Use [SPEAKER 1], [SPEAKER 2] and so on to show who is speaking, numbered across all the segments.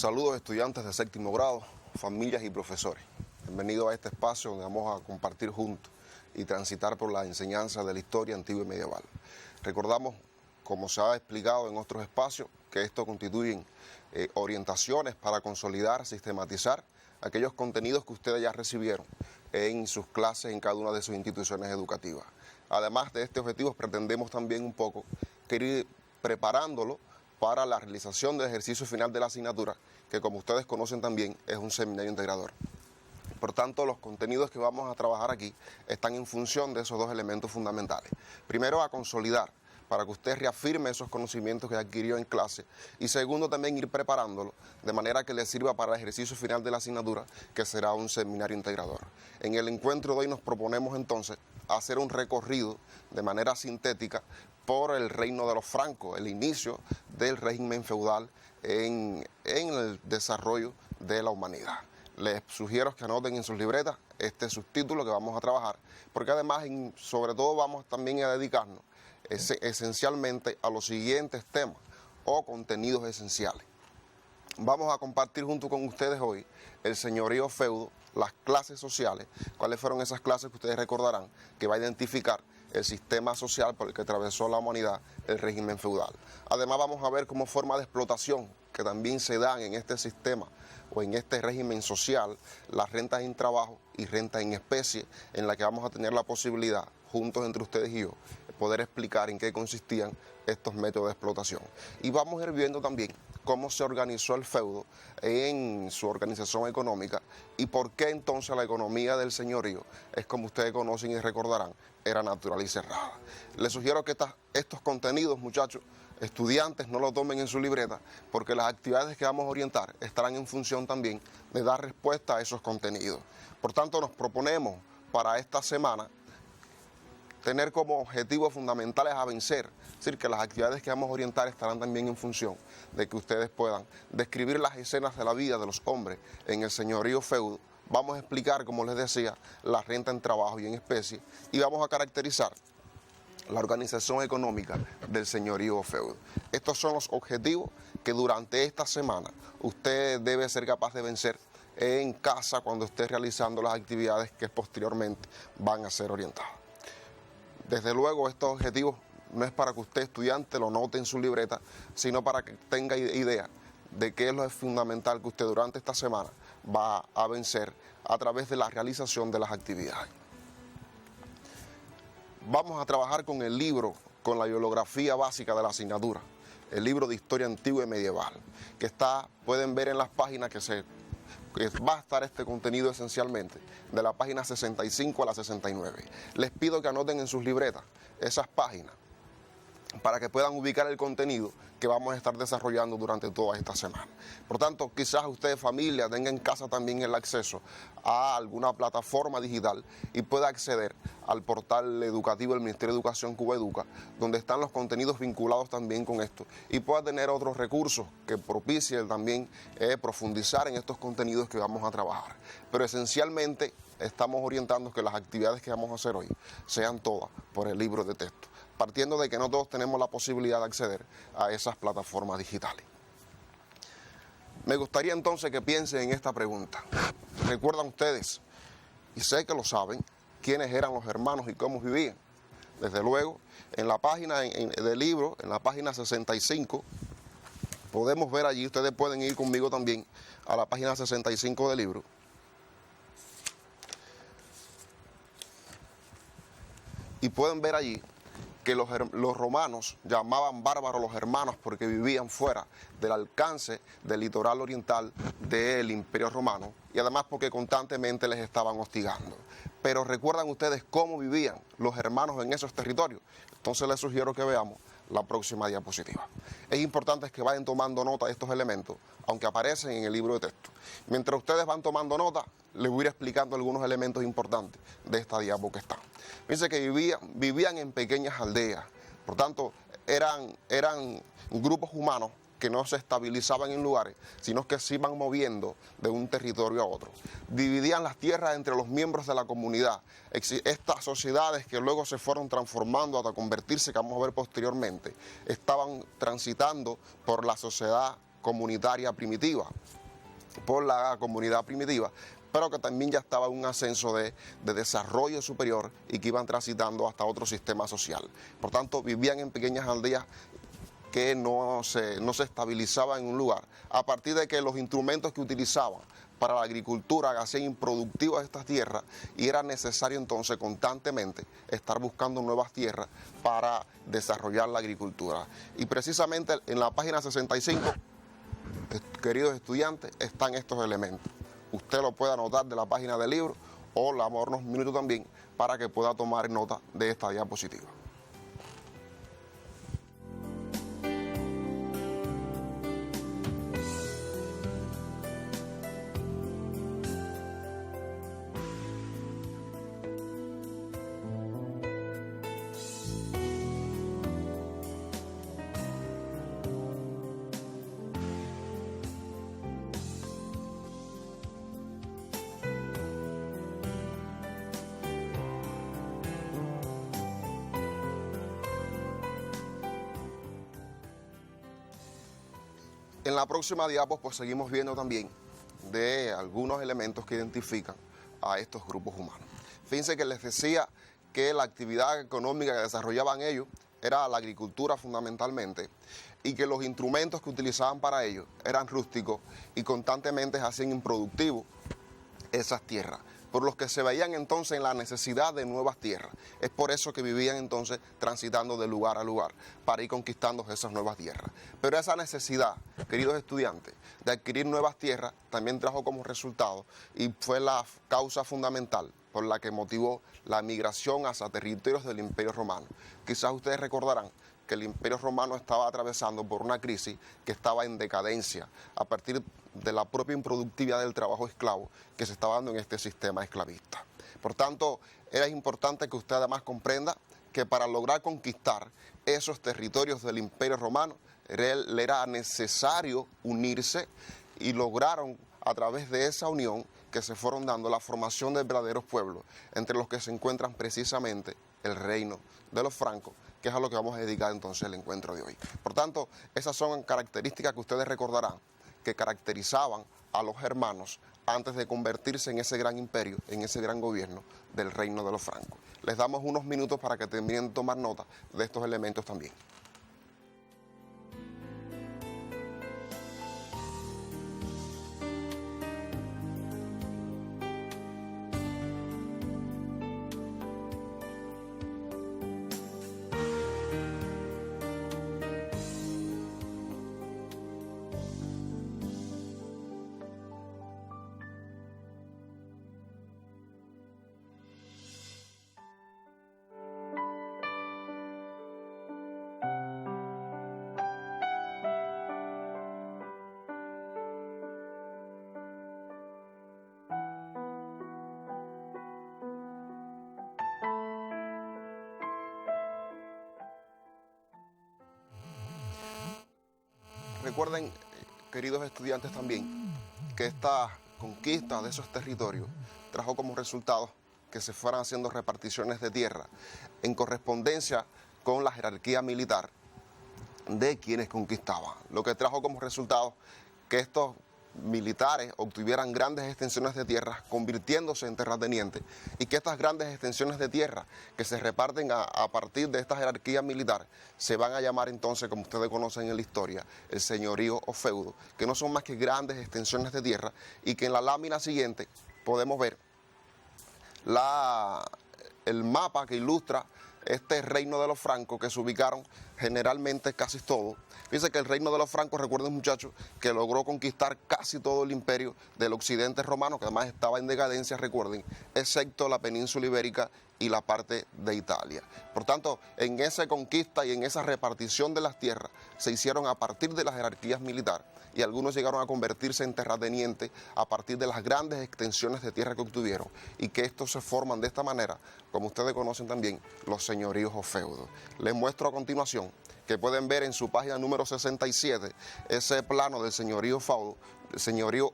[SPEAKER 1] Saludos estudiantes de séptimo grado, familias y profesores. Bienvenidos a este espacio donde vamos a compartir juntos y transitar por la enseñanza de la historia antigua y medieval. Recordamos, como se ha explicado en otros espacios, que esto constituyen orientaciones para consolidar, sistematizar aquellos contenidos que ustedes ya recibieron en sus clases en cada una de sus instituciones educativas. Además de este objetivo, pretendemos también un poco ir preparándolo para la realización del ejercicio final de la asignatura, que como ustedes conocen también es un seminario integrador. Por tanto, los contenidos que vamos a trabajar aquí están en función de esos dos elementos fundamentales. Primero, a consolidar, para que usted reafirme esos conocimientos que adquirió en clase. Y segundo, también ir preparándolo de manera que le sirva para el ejercicio final de la asignatura, que será un seminario integrador. En el encuentro de hoy nos proponemos entonces hacer un recorrido de manera sintética por el reino de los francos, el inicio del régimen feudal en el desarrollo de la humanidad. Les sugiero que anoten en sus libretas este subtítulo que vamos a trabajar, porque además, sobre todo, vamos también a dedicarnos esencialmente a los siguientes temas o contenidos esenciales. Vamos a compartir junto con ustedes hoy el señorío feudo, las clases sociales, cuáles fueron esas clases que ustedes recordarán que va a identificar el sistema social por el que atravesó la humanidad el régimen feudal. Además vamos a ver como forma de explotación que también se dan en este sistema o en este régimen social, las rentas en trabajo y rentas en especie, en la que vamos a tener la posibilidad, juntos entre ustedes y yo, de poder explicar en qué consistían estos métodos de explotación. Y vamos a ir viendo también cómo se organizó el feudo en su organización económica y por qué entonces la economía del señorío es, como ustedes conocen y recordarán, era natural y cerrada. Les sugiero que estos contenidos, muchachos, estudiantes, no lo tomen en su libreta, porque las actividades que vamos a orientar estarán en función también de dar respuesta a esos contenidos. Por tanto, nos proponemos para esta semana tener como objetivos fundamentales a vencer, es decir, que las actividades que vamos a orientar estarán también en función de que ustedes puedan describir las escenas de la vida de los hombres en el señorío feudo. Vamos a explicar, como les decía, la renta en trabajo y en especie, y vamos a caracterizar la organización económica del señorío feudo. Estos son los objetivos que durante esta semana usted debe ser capaz de vencer en casa cuando esté realizando las actividades que posteriormente van a ser orientadas. Desde luego, estos objetivos no es para que usted, estudiante, lo note en su libreta, sino para que tenga idea de qué es lo fundamental que usted durante esta semana va a vencer a través de la realización de las actividades. Vamos a trabajar con el libro, con la bibliografía básica de la asignatura, el libro de historia antigua y medieval, que pueden ver en las páginas que va a estar este contenido esencialmente, de la página 65 a la 69. Les pido que anoten en sus libretas esas páginas para que puedan ubicar el contenido que vamos a estar desarrollando durante toda esta semana. Por tanto, quizás ustedes, familia, tengan en casa también el acceso a alguna plataforma digital y pueda acceder al portal educativo del Ministerio de Educación Cubaeduca, donde están los contenidos vinculados también con esto, y pueda tener otros recursos que propicien también profundizar en estos contenidos que vamos a trabajar. Pero esencialmente estamos orientando que las actividades que vamos a hacer hoy sean todas por el libro de texto, partiendo de que no todos tenemos la posibilidad de acceder a esas plataformas digitales. Me gustaría entonces que piensen en esta pregunta. ¿Recuerdan ustedes, y sé que lo saben, quiénes eran los hermanos y cómo vivían? Desde luego, en la página del libro, en la página 65, podemos ver allí, ustedes pueden ir conmigo también a la página 65 del libro. Y pueden ver allí que los romanos llamaban bárbaros los hermanos porque vivían fuera del alcance del litoral oriental del Imperio Romano y además porque constantemente les estaban hostigando. Pero ¿recuerdan ustedes cómo vivían los hermanos en esos territorios? Entonces les sugiero que veamos la próxima diapositiva. Es importante que vayan tomando nota de estos elementos, aunque aparecen en el libro de texto. Mientras ustedes van tomando nota, les voy a ir explicando algunos elementos importantes de esta diapo que está. Fíjense que vivían en pequeñas aldeas, por tanto eran grupos humanos que no se estabilizaban en lugares, sino que se iban moviendo de un territorio a otro. Dividían las tierras entre los miembros de la comunidad. Estas sociedades que luego se fueron transformando hasta convertirse, que vamos a ver posteriormente, estaban transitando por la sociedad comunitaria primitiva, por la comunidad primitiva, pero que también ya estaba en un ascenso de desarrollo superior y que iban transitando hasta otro sistema social. Por tanto, vivían en pequeñas aldeas que no se estabilizaban en un lugar, a partir de que los instrumentos que utilizaban para la agricultura hacían improductivas estas tierras, y era necesario entonces constantemente estar buscando nuevas tierras para desarrollar la agricultura. Y precisamente en la página 65, queridos estudiantes, están estos elementos. Usted lo puede anotar de la página del libro, o le vamos a dar unos minutos también para que pueda tomar nota de esta diapositiva. En la próxima diapositiva pues seguimos viendo también de algunos elementos que identifican a estos grupos humanos. Fíjense que les decía que la actividad económica que desarrollaban ellos era la agricultura fundamentalmente, y que los instrumentos que utilizaban para ello eran rústicos y constantemente hacían improductivos esas tierras, por los que se veían entonces en la necesidad de nuevas tierras. Es por eso que vivían entonces transitando de lugar a lugar para ir conquistando esas nuevas tierras. Pero esa necesidad, queridos estudiantes, de adquirir nuevas tierras también trajo como resultado, y fue la causa fundamental por la que motivó la migración hacia territorios del Imperio Romano. Quizás ustedes recordarán que el Imperio Romano estaba atravesando por una crisis que estaba en decadencia a partir de la propia improductividad del trabajo esclavo que se estaba dando en este sistema esclavista. Por tanto, era importante que usted además comprenda que para lograr conquistar esos territorios del Imperio Romano le era necesario unirse, y lograron a través de esa unión que se fueron dando la formación de verdaderos pueblos, entre los que se encuentran precisamente el reino de los francos, que es a lo que vamos a dedicar entonces el encuentro de hoy. Por tanto, esas son características que ustedes recordarán que caracterizaban a los germanos antes de convertirse en ese gran imperio, en ese gran gobierno del reino de los francos. Les damos unos minutos para que terminen de tomar nota de estos elementos también. Recuerden, queridos estudiantes, también que esta conquista de esos territorios trajo como resultado que se fueran haciendo reparticiones de tierra en correspondencia con la jerarquía militar de quienes conquistaban, lo que trajo como resultado que estos militares obtuvieran grandes extensiones de tierra, convirtiéndose en terratenientes, y que estas grandes extensiones de tierra que se reparten a partir de esta jerarquía militar se van a llamar entonces, como ustedes conocen en la historia, el señorío o feudo, que no son más que grandes extensiones de tierra, y que en la lámina siguiente podemos ver el mapa que ilustra este reino de los francos, que se ubicaron generalmente casi todo. Fíjense que el reino de los francos, recuerden muchachos, que logró conquistar casi todo el imperio del occidente romano, que además estaba en decadencia, recuerden, excepto la península ibérica y la parte de Italia. Por tanto, en esa conquista y en esa repartición de las tierras se hicieron a partir de las jerarquías militares, y algunos llegaron a convertirse en terratenientes a partir de las grandes extensiones de tierra que obtuvieron, y que estos se forman de esta manera, como ustedes conocen también, los señoríos o feudos. Les muestro a continuación que pueden ver en su página número 67 ese plano del señorío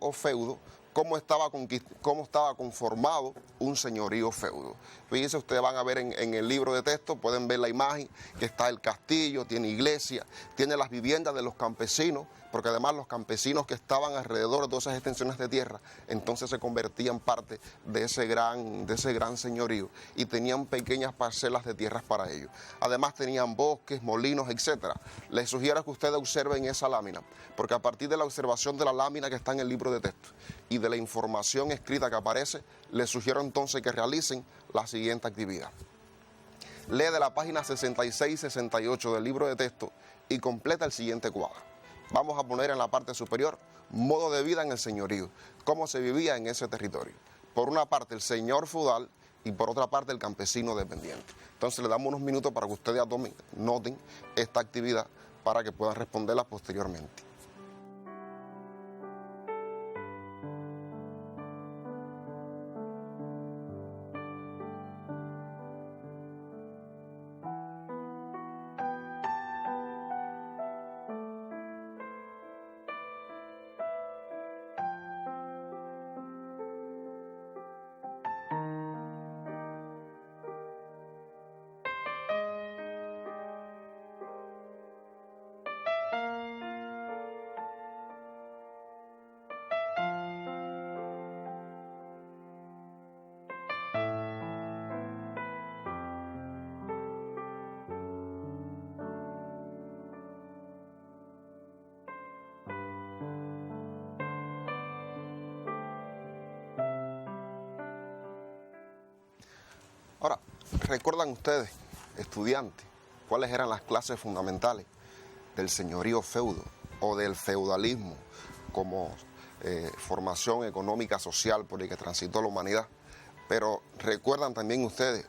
[SPEAKER 1] o feudo, cómo estaba conformado un señorío feudo. Fíjense, ustedes van a ver en el libro de texto, pueden ver la imagen, que está el castillo, tiene iglesia, tiene las viviendas de los campesinos, porque además los campesinos que estaban alrededor de todas esas extensiones de tierra, entonces se convertían parte de ese gran señorío y tenían pequeñas parcelas de tierras para ellos. Además tenían bosques, molinos, etc. Les sugiero que ustedes observen esa lámina, porque a partir de la observación de la lámina que está en el libro de texto y de la información escrita que aparece, les sugiero entonces que realicen la siguiente actividad. Lee de la página 66 y 68 del libro de texto y completa el siguiente cuadro. Vamos a poner en la parte superior modo de vida en el señorío, cómo se vivía en ese territorio. Por una parte el señor feudal y por otra parte el campesino dependiente. Entonces le damos unos minutos para que ustedes noten esta actividad para que puedan responderla posteriormente. Ahora, ¿recuerdan ustedes, estudiantes, cuáles eran las clases fundamentales del señorío feudo o del feudalismo como formación económica social por el que transitó la humanidad? Pero ¿recuerdan también ustedes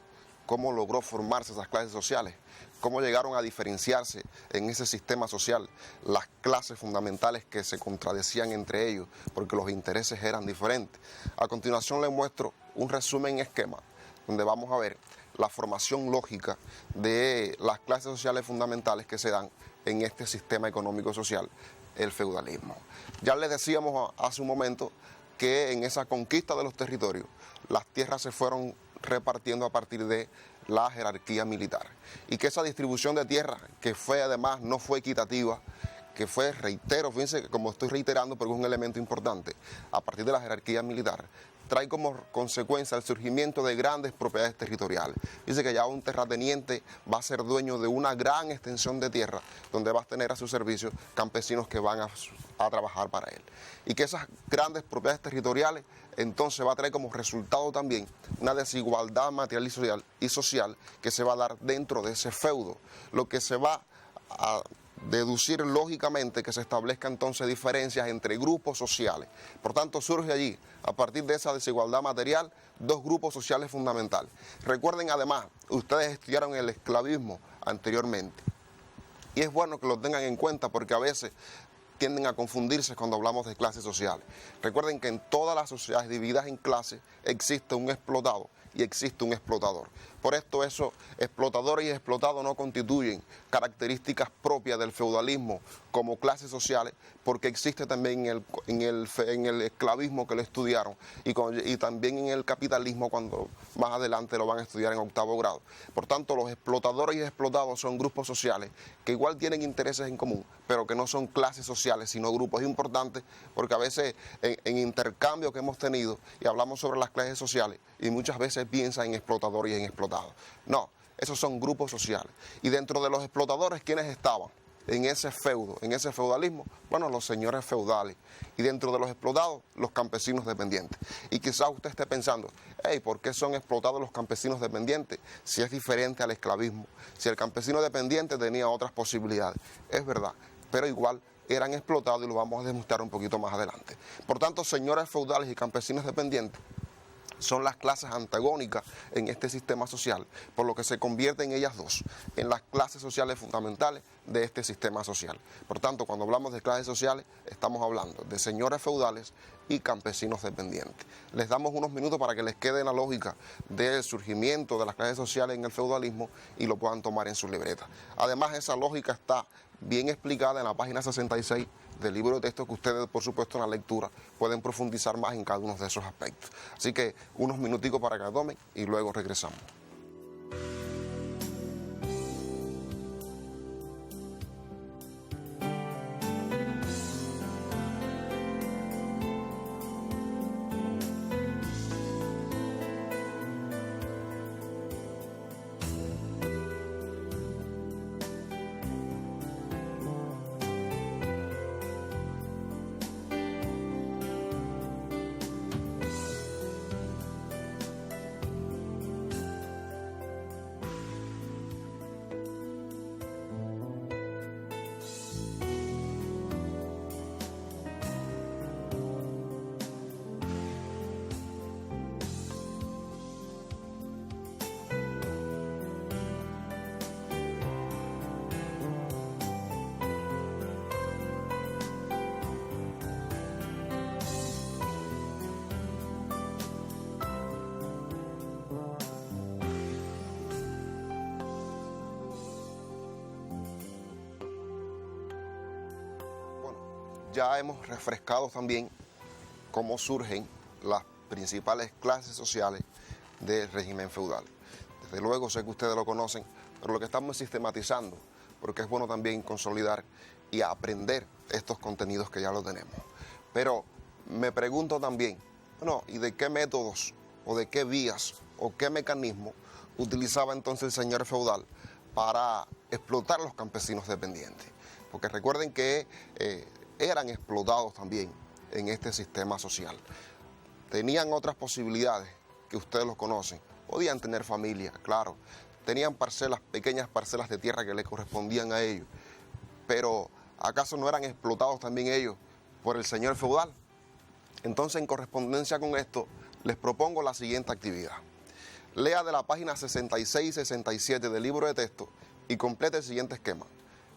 [SPEAKER 1] cómo logró formarse esas clases sociales? ¿Cómo llegaron a diferenciarse en ese sistema social las clases fundamentales que se contradecían entre ellos porque los intereses eran diferentes? A continuación les muestro un resumen esquema donde vamos a ver la formación lógica de las clases sociales fundamentales que se dan en este sistema económico-social, el feudalismo. Ya les decíamos hace un momento que en esa conquista de los territorios, las tierras se fueron repartiendo a partir de la jerarquía militar y que esa distribución de tierra, que fue además no fue equitativa, que fue, reitero, fíjense que como estoy reiterando, pero es un elemento importante, a partir de la jerarquía militar, trae como consecuencia el surgimiento de grandes propiedades territoriales. Dice que ya un terrateniente va a ser dueño de una gran extensión de tierra donde va a tener a su servicio campesinos que van a trabajar para él. Y que esas grandes propiedades territoriales entonces va a traer como resultado también una desigualdad material y social que se va a dar dentro de ese feudo, lo que se va a deducir lógicamente que se establezcan entonces diferencias entre grupos sociales. Por tanto, surge allí, a partir de esa desigualdad material, dos grupos sociales fundamentales. Recuerden además, ustedes estudiaron el esclavismo anteriormente, y es bueno que lo tengan en cuenta porque a veces tienden a confundirse cuando hablamos de clases sociales. Recuerden que en todas las sociedades divididas en clases existe un explotado y existe un explotador. Por esto esos explotadores y explotados no constituyen características propias del feudalismo como clases sociales, porque existe también en el esclavismo que lo estudiaron y también en el capitalismo cuando más adelante lo van a estudiar en octavo grado. Por tanto, los explotadores y explotados son grupos sociales que igual tienen intereses en común, pero que no son clases sociales, sino grupos. Es importante porque a veces en intercambio que hemos tenido y hablamos sobre las clases sociales y muchas veces piensan en explotadores y en explotados. No, esos son grupos sociales. Y dentro de los explotadores, ¿quiénes estaban en ese feudo, en ese feudalismo? Bueno, los señores feudales. Y dentro de los explotados, los campesinos dependientes. Y quizás usted esté pensando, hey, ¿por qué son explotados los campesinos dependientes si es diferente al esclavismo? Si el campesino dependiente tenía otras posibilidades. Es verdad, pero igual eran explotados y lo vamos a demostrar un poquito más adelante. Por tanto, señores feudales y campesinos dependientes son las clases antagónicas en este sistema social, por lo que se convierten ellas dos en las clases sociales fundamentales de este sistema social. Por tanto, cuando hablamos de clases sociales, estamos hablando de señores feudales y campesinos dependientes. Les damos unos minutos para que les quede la lógica del surgimiento de las clases sociales en el feudalismo y lo puedan tomar en su libreta. Además, esa lógica está bien explicada en la página 66 del libro de texto, que ustedes, por supuesto, en la lectura pueden profundizar más en cada uno de esos aspectos. Así que unos minuticos para que la tomen y luego regresamos. Ya hemos refrescado también cómo surgen las principales clases sociales del régimen feudal. Desde luego sé que ustedes lo conocen, pero lo que estamos sistematizando, porque es bueno también consolidar y aprender estos contenidos que ya lo tenemos. Pero me pregunto también, bueno, ¿y de qué métodos o de qué vías o qué mecanismos utilizaba entonces el señor feudal para explotar a los campesinos dependientes? Porque recuerden que eran explotados también en este sistema social. Tenían otras posibilidades que ustedes los conocen. Podían tener familia, claro. Tenían parcelas, pequeñas parcelas de tierra que les correspondían a ellos. Pero ¿acaso no eran explotados también ellos por el señor feudal? Entonces, en correspondencia con esto, les propongo la siguiente actividad. Lea de la página 66 y 67 del libro de texto y complete el siguiente esquema.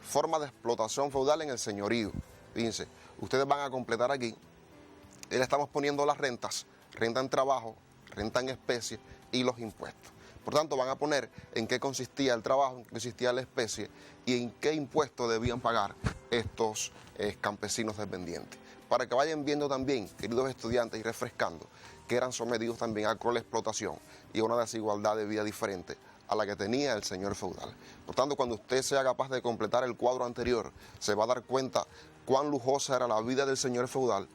[SPEAKER 1] Forma de explotación feudal en el señorío. Fíjense, ustedes van a completar aquí, y le estamos poniendo las rentas, renta en trabajo, renta en especie y los impuestos. Por tanto, van a poner en qué consistía el trabajo, en qué consistía la especie y en qué impuestos debían pagar estos campesinos dependientes. Para que vayan viendo también, queridos estudiantes, y refrescando, que eran sometidos también a cruel explotación y a una desigualdad de vida diferente a la que tenía el señor feudal. Por tanto, cuando usted sea capaz de completar el cuadro anterior, se va a dar cuenta cuán lujosa era la vida del señor feudal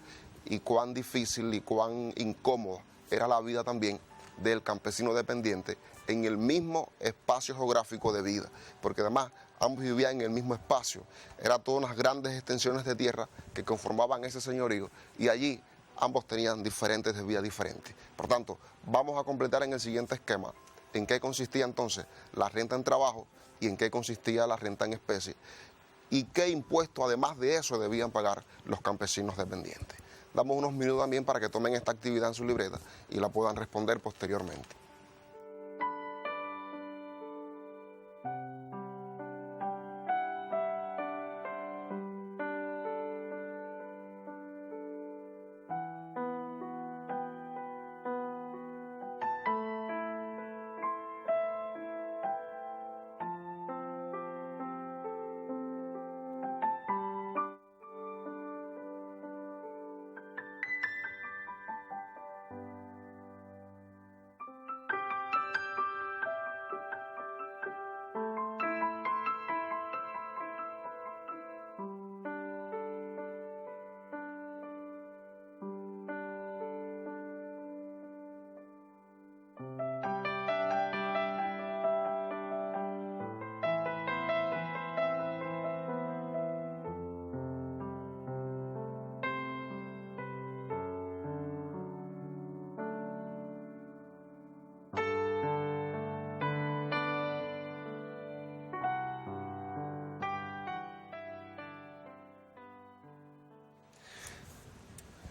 [SPEAKER 1] y cuán difícil y cuán incómoda era la vida también del campesino dependiente en el mismo espacio geográfico de vida, porque además ambos vivían en el mismo espacio, eran todas unas grandes extensiones de tierra que conformaban ese señorío y allí ambos tenían diferentes de vida diferentes. Por tanto, vamos a completar en el siguiente esquema en qué consistía entonces la renta en trabajo y en qué consistía la renta en especie y qué impuestos además de eso debían pagar los campesinos dependientes. Damos unos minutos también para que tomen esta actividad en su libreta y la puedan responder posteriormente.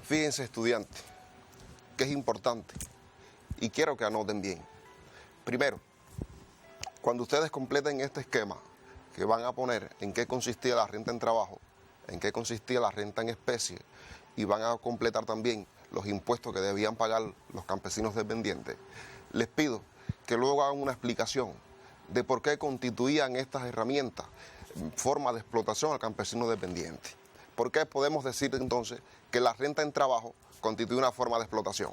[SPEAKER 1] Fíjense, estudiantes, que es importante y quiero que anoten bien. Primero, cuando ustedes completen este esquema, que van a poner en qué consistía la renta en trabajo, en qué consistía la renta en especie, y van a completar también los impuestos que debían pagar los campesinos dependientes, les pido que luego hagan una explicación de por qué constituían estas herramientas forma de explotación al campesino dependiente. ¿Por qué podemos decir entonces que la renta en trabajo constituye una forma de explotación?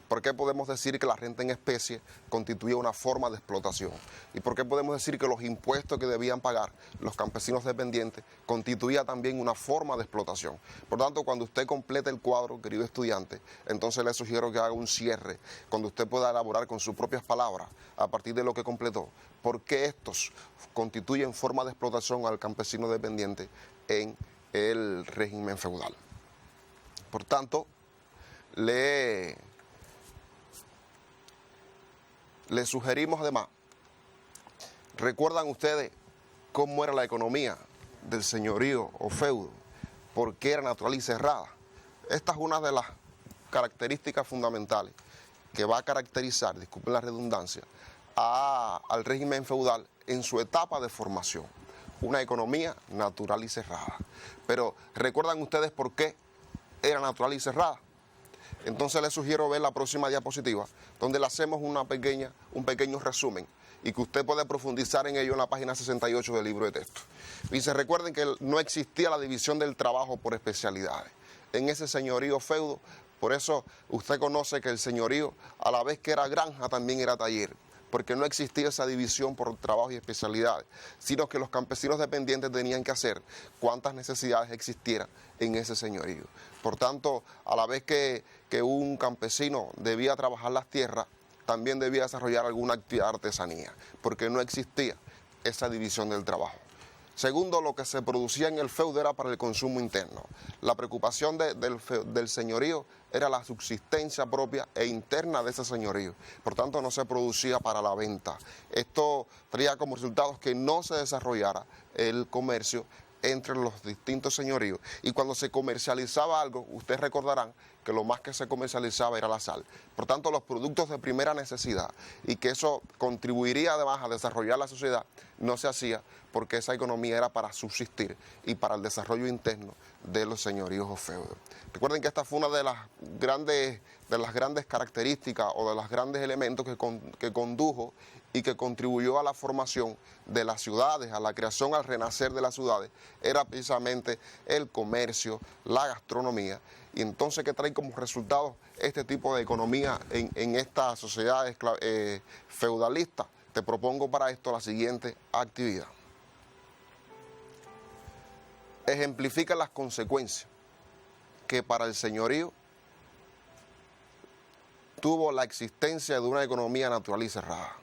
[SPEAKER 1] ¿Por qué podemos decir que la renta en especie constituye una forma de explotación? ¿Y por qué podemos decir que los impuestos que debían pagar los campesinos dependientes constituía también una forma de explotación? Por tanto, cuando usted complete el cuadro, querido estudiante, entonces le sugiero que haga un cierre, cuando usted pueda elaborar con sus propias palabras, a partir de lo que completó, por qué estos constituyen forma de explotación al campesino dependiente en el régimen feudal. Por tanto, le sugerimos además, ¿recuerdan ustedes cómo era la economía del señorío o feudo? ¿Por qué era natural y cerrada? Esta es una de las características fundamentales que va a caracterizar, disculpen la redundancia, al régimen feudal en su etapa de formación. Una economía natural y cerrada. Pero ¿recuerdan ustedes por qué era natural y cerrada? Entonces les sugiero ver la próxima diapositiva, donde le hacemos un pequeño resumen y que usted puede profundizar en ello en la página 68 del libro de texto. Y se recuerden que no existía la división del trabajo por especialidades. En ese señorío feudo, por eso usted conoce que el señorío, a la vez que era granja, también era taller, porque no existía esa división por trabajo y especialidades, sino que los campesinos dependientes tenían que hacer cuantas necesidades existieran en ese señorío. Por tanto, a la vez que un campesino debía trabajar las tierras, también debía desarrollar alguna actividad de artesanía, porque no existía esa división del trabajo. Segundo, lo que se producía en el feudo era para el consumo interno. La preocupación del señorío era la subsistencia propia e interna de ese señorío. Por tanto, no se producía para la venta. Esto traía como resultado que no se desarrollara el comercio entre los distintos señoríos. Y cuando se comercializaba algo, ustedes recordarán que lo más que se comercializaba era la sal. Por tanto, los productos de primera necesidad, y que eso contribuiría además a desarrollar la sociedad, no se hacía porque esa economía era para subsistir y para el desarrollo interno de los señoríos o feudos. Recuerden que esta fue una de las grandes características o de los grandes elementos que condujo y que contribuyó a la formación de las ciudades, a la creación, al renacer de las ciudades, era precisamente el comercio, la gastronomía. Y entonces, ¿qué trae como resultado este tipo de economía en esta sociedad feudalista? Te propongo para esto la siguiente actividad. Ejemplifica las consecuencias que para el señorío tuvo la existencia de una economía natural y cerrada.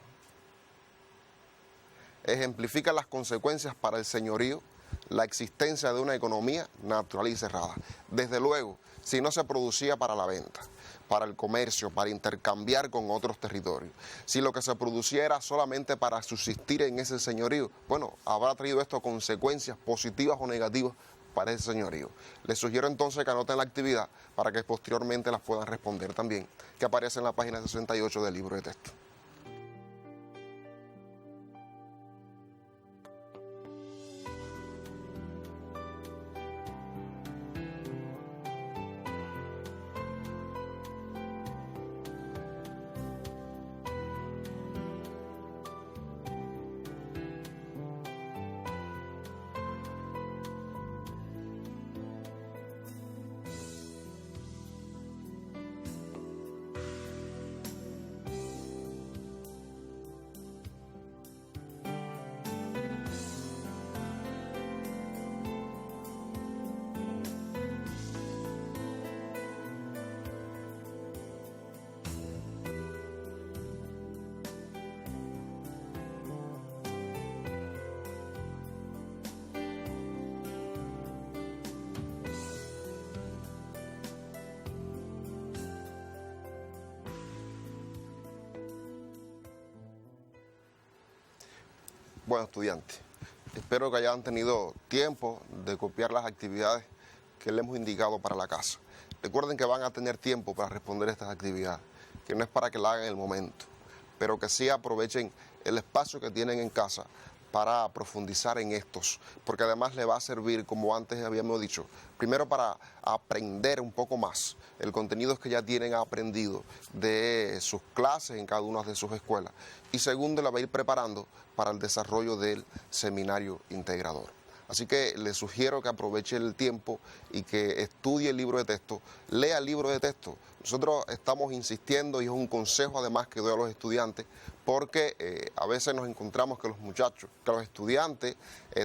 [SPEAKER 1] Ejemplifica las consecuencias para el señorío la existencia de una economía natural y cerrada. Desde luego, si no se producía para la venta, para el comercio, para intercambiar con otros territorios, si lo que se producía era solamente para subsistir en ese señorío, bueno, habrá traído esto consecuencias positivas o negativas para ese señorío. Les sugiero entonces que anoten la actividad para que posteriormente las puedan responder también, que aparece en la página 68 del libro de texto. Bueno, estudiantes, espero que hayan tenido tiempo de copiar las actividades que les hemos indicado para la casa. Recuerden que van a tener tiempo para responder estas actividades, que no es para que la hagan en el momento, pero que sí aprovechen el espacio que tienen en casa para profundizar en estos, porque además le va a servir, como antes habíamos dicho, primero para aprender un poco más el contenido que ya tienen aprendido de sus clases en cada una de sus escuelas, y segundo, la va a ir preparando para el desarrollo del seminario integrador. Así que le sugiero que aproveche el tiempo y que estudie el libro de texto, lea el libro de texto. Nosotros estamos insistiendo, y es un consejo además que doy a los estudiantes, porque a veces nos encontramos que los estudiantes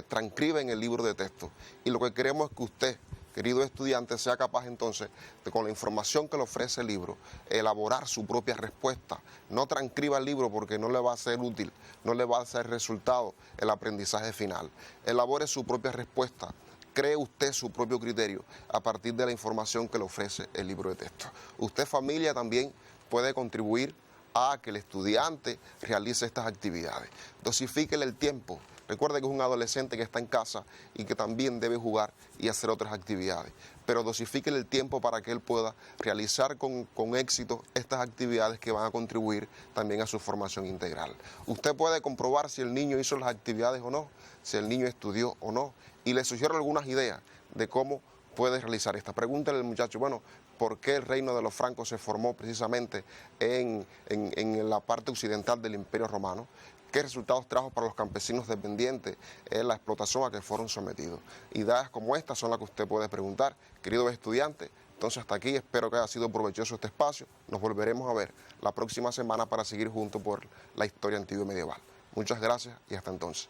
[SPEAKER 1] transcriben el libro de texto. Y lo que queremos es que usted, querido estudiante, sea capaz entonces de, con la información que le ofrece el libro, elaborar su propia respuesta. No transcriba el libro porque no le va a ser útil, no le va a ser resultado el aprendizaje final. Elabore su propia respuesta. Cree usted su propio criterio a partir de la información que le ofrece el libro de texto. Usted, familia, también puede contribuir a que el estudiante realice estas actividades. Dosifíquele el tiempo. Recuerde que es un adolescente que está en casa y que también debe jugar y hacer otras actividades. Pero dosifíquele el tiempo para que él pueda realizar con éxito estas actividades que van a contribuir también a su formación integral. Usted puede comprobar si el niño hizo las actividades o no, si el niño estudió o no. Y le sugiero algunas ideas de cómo puede realizar esta. Pregúntale al muchacho, bueno, ¿por qué el reino de los francos se formó precisamente en la parte occidental del Imperio Romano? ¿Qué resultados trajo para los campesinos dependientes en la explotación a que fueron sometidos? Ideas como estas son las que usted puede preguntar, querido estudiante. Entonces hasta aquí, espero que haya sido provechoso este espacio. Nos volveremos a ver la próxima semana para seguir juntos por la historia antigua y medieval. Muchas gracias y hasta entonces.